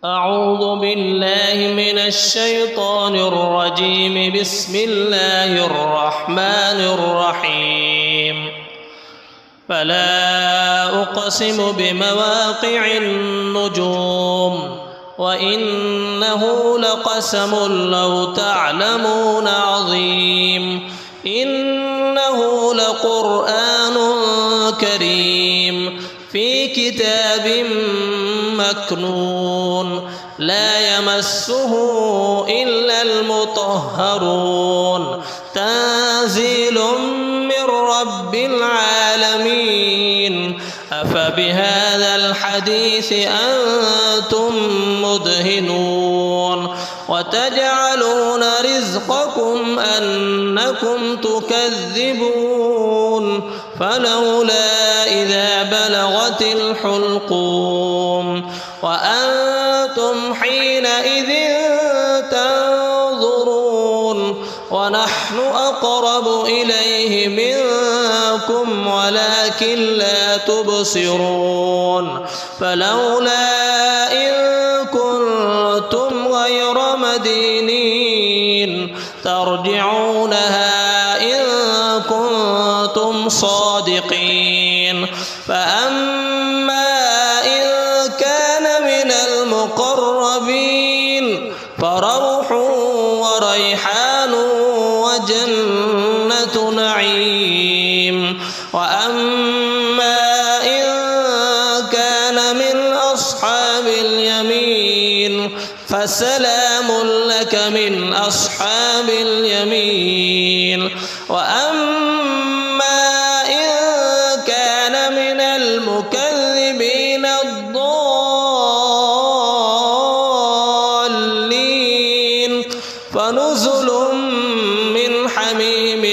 أعوذ بالله من الشيطان الرجيم. بسم الله الرحمن الرحيم. فلا أقسم بمواقع النجوم وإنه لقسم لو تعلمون عظيم. إنه لقرآن كريم في كتاب مكنون لا يمسه إلا المطهرون. تنزيل من رب العالمين. أفبهذا الحديث أنتم مدهنون وتجعلون رزقكم أنكم تكذبون. فلولا إذا بلغت الحلقوم وأنتم حينئذ تنظرون ونحن أقرب إليه منكم ولكن لا تبصرون. فلولا إن كنتم غير مدينين ترجعونها إن كنتم صادقين. فأما إن كان من المقربين فروح وريحان وجنة نعيم. وأما إن كان من أصحاب اليمين فسلام لك من أصحاب اليمين. وأما إن كان من المكذبين الضالين فنزل من حميم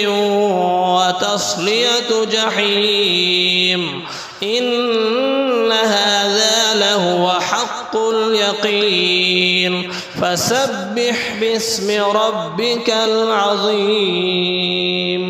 وتصلية جحيم. إن هذا لهو حق اليقين. فسبح باسم ربك العظيم.